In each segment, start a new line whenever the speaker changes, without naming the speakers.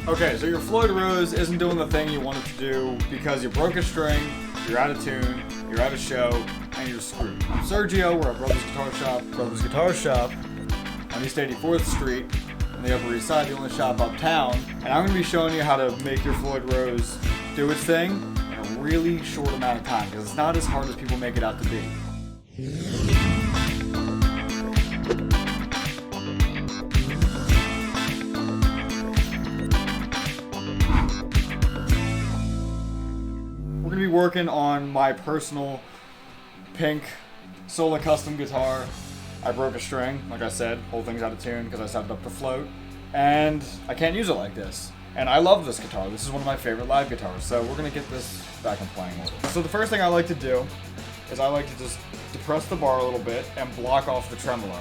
Okay, so your Floyd Rose isn't doing the thing you wanted to do because you broke a string, you're out of tune, you're out of show, and you're screwed. I'm Sergio, we're at Brothers Guitar Shop on East 84th Street on the Upper East Side, the only shop uptown. And I'm going to be showing you how to make your Floyd Rose do its thing in a really short amount of time because it's not as hard as people make it out to be. We're going to be working on my personal pink Sola custom guitar. I broke a string, like I said, whole thing's out of tune because I set it up to float, and I can't use it like this. And I love this guitar. This is one of my favorite live guitars, so we're going to get this back in playing order. So the first thing I like to do is I like to just depress the bar a little bit and block off the tremolo.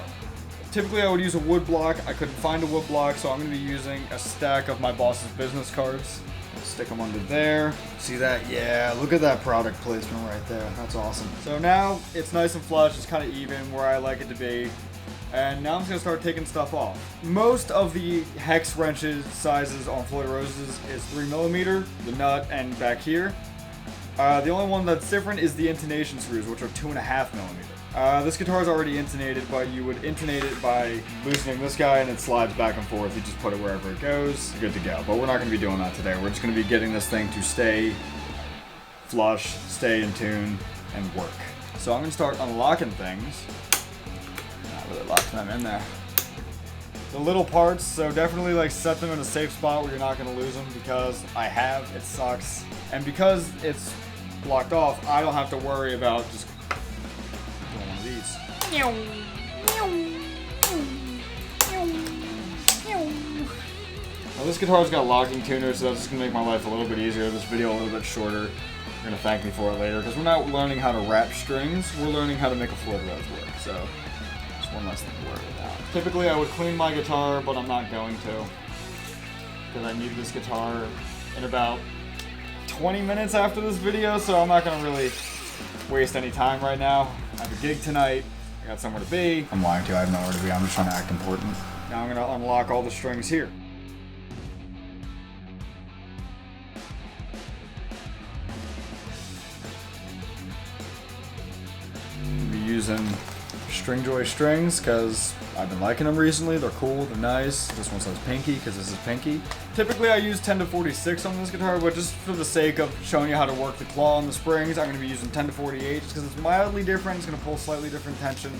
Typically I would use a wood block. I couldn't find a wood block, so I'm going to be using a stack of my boss's business cards. Stick them under there. See that? Yeah, look at that product placement right there. That's awesome. So now it's nice and flush. It's kind of even where I like it to be. And now I'm just going to start taking stuff off. Most of the hex wrenches sizes on Floyd Roses is 3mm, the nut and back here. The only one that's different is the intonation screws, which are 2.5mm. This guitar is already intonated, but you would intonate it by loosening this guy and it slides back and forth. You just put it wherever it goes, you're good to go. But we're not going to be doing that today. We're just going to be getting this thing to stay flush, stay in tune, and work. So I'm going to start unlocking things. Not really locking them in there. The little parts, so definitely like set them in a safe spot where you're not going to lose them because I have, it sucks. And because it's blocked off, I don't have to worry about just these. Now this guitar's got locking tuners, so that's just going to make my life a little bit easier, this video a little bit shorter. You're going to thank me for it later, because we're not learning how to wrap strings, we're learning how to make a Floyd Rose work, so just one less thing to worry about. Typically I would clean my guitar, but I'm not going to, because I need this guitar in about 20 minutes after this video, so I'm not going to really waste any time right now. I have a gig tonight. I got somewhere to be. I'm lying to you, I have nowhere to be. I'm just trying to act important. Now I'm going to unlock all the strings here. I'll be using String Joy strings because I've been liking them recently. They're cool, they're nice. This one says pinky because this is pinky. Typically I use 10 to 46 on this guitar, but just for the sake of showing you how to work the claw on the springs, I'm going to be using 10 to 48 just because it's mildly different. It's going to pull slightly different tension.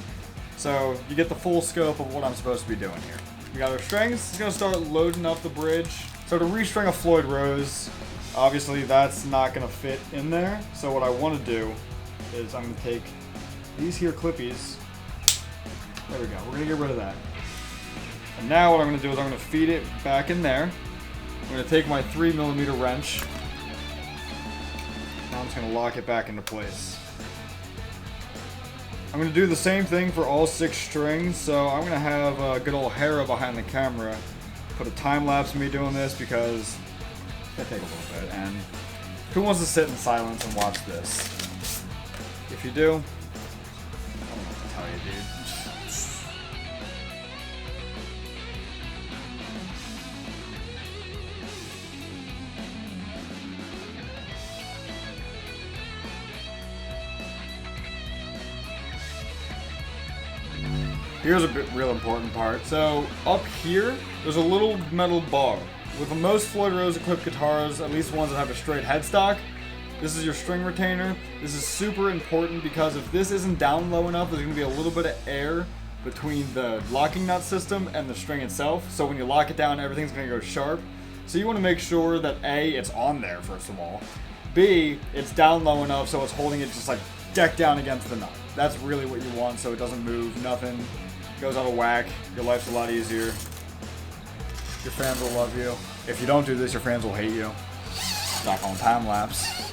So you get the full scope of what I'm supposed to be doing here. We got our strings. It's going to start loading up the bridge. So to restring a Floyd Rose, obviously that's not going to fit in there. So what I want to do is I'm going to take these here clippies. There we go. We're going to get rid of that. And now what I'm going to do is I'm going to feed it back in there. I'm going to take my 3mm wrench. Now I'm just going to lock it back into place. I'm going to do the same thing for all 6 strings. So I'm going to have good old Hera behind the camera put a time lapse of me doing this because it's going to take a little bit. And who wants to sit in silence and watch this? If you do, I don't know what to tell you, dude. Here's a real important part. So up here, there's a little metal bar. With most Floyd Rose equipped guitars, at least ones that have a straight headstock, this is your string retainer. This is super important because if this isn't down low enough, there's going to be a little bit of air between the locking nut system and the string itself. So when you lock it down, everything's going to go sharp. So you want to make sure that A, it's on there first of all. B, it's down low enough so it's holding it just like decked down against the nut. That's really what you want so it doesn't move, nothing goes out of whack. Your life's a lot easier. Your fans will love you. If you don't do this, your fans will hate you. Back on time lapse.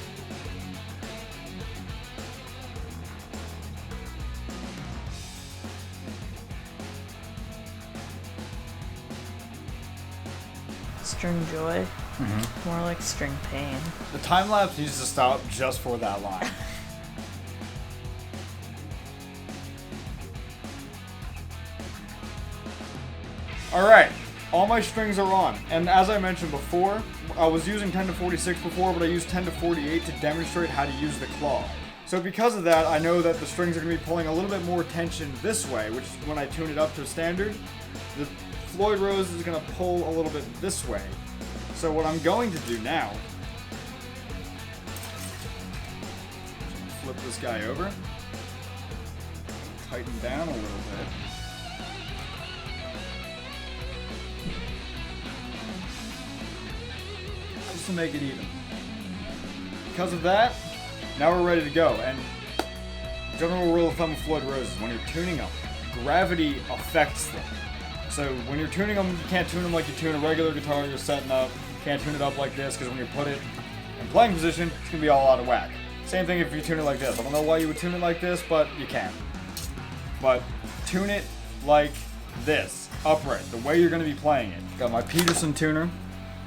String joy. More like string pain.
The time lapse needs to stop just for that line. Alright, all my strings are on. And as I mentioned before, I was using 10 to 46 before, but I used 10 to 48 to demonstrate how to use the claw. So because of that, I know that the strings are going to be pulling a little bit more tension this way, which when I tune it up to standard, the Floyd Rose is going to pull a little bit this way. So what I'm going to do now, flip this guy over, tighten down a little bit. Just to make it even. Because of that, now we're ready to go. And general rule of thumb of Floyd Rose is when you're tuning them, gravity affects them. So when you're tuning them, you can't tune them like you tune a regular guitar you're setting up. You can't tune it up like this, because when you put it in playing position, it's going to be all out of whack. Same thing if you tune it like this. I don't know why you would tune it like this, but you can. But tune it like this, upright, the way you're going to be playing it. Got my Peterson tuner,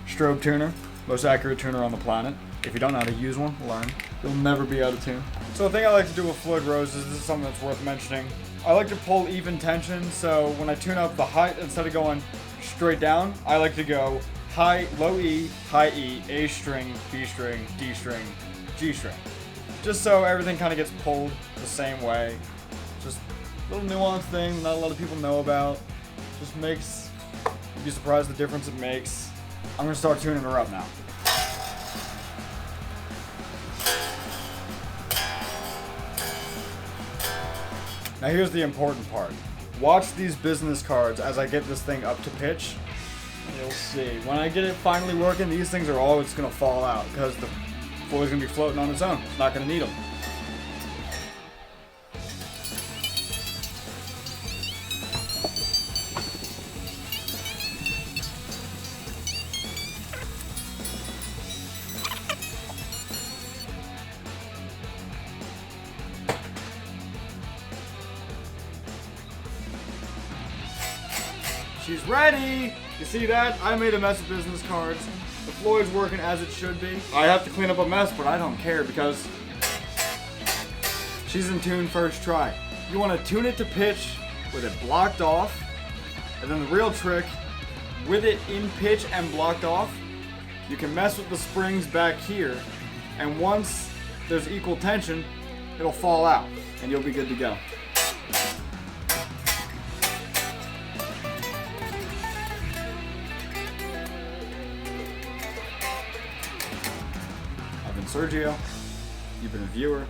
strobe tuner, most accurate tuner on the planet. If you don't know how to use one, learn. You'll never be out of tune. So the thing I like to do with Floyd Rose is, this is something that's worth mentioning, I like to pull even tension, so when I tune up the height, instead of going straight down, I like to go high, low E, high E, A string, B string, D string, G string. Just so everything kind of gets pulled the same way. Just a little nuanced thing not a lot of people know about. Just makes, you'd be surprised the difference it makes. I'm going to start tuning her up now. Now here's the important part. Watch these business cards as I get this thing up to pitch. You'll see. When I get it finally working, these things are always going to fall out because the Floyd's going to be floating on its own. It's not going to need them. She's ready! You see that? I made a mess of business cards. The Floyd's working as it should be. I have to clean up a mess, but I don't care because she's in tune first try. You want to tune it to pitch with it blocked off, and then the real trick, with it in pitch and blocked off, you can mess with the springs back here, and once there's equal tension, it'll fall out, and you'll be good to go. Sergio, you've been a viewer.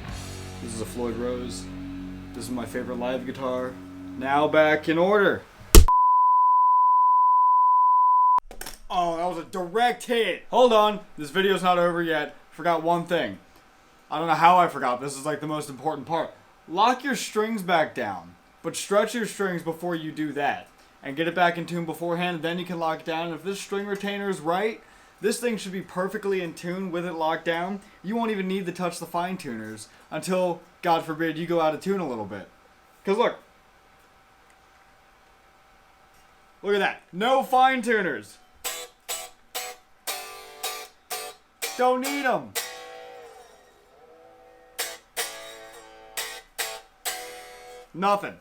This is a Floyd Rose. This is my favorite live guitar. Now back in order. Oh, that was a direct hit. Hold on, this video's not over yet. Forgot one thing. I don't know how I forgot. This is like the most important part. Lock your strings back down, but stretch your strings before you do that. And get it back in tune beforehand, and then you can lock it down. And if this string retainer is right, this thing should be perfectly in tune with it locked down. You won't even need to touch the fine tuners until, God forbid, you go out of tune a little bit. Because look. Look at that. No fine tuners. Don't need them. Nothing.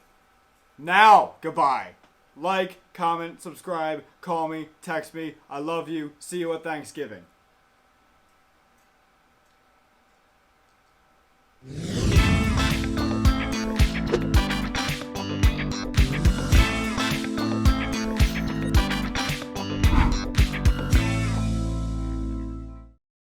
Now, goodbye. Like, comment, subscribe, call me, text me. I love you. See you at Thanksgiving.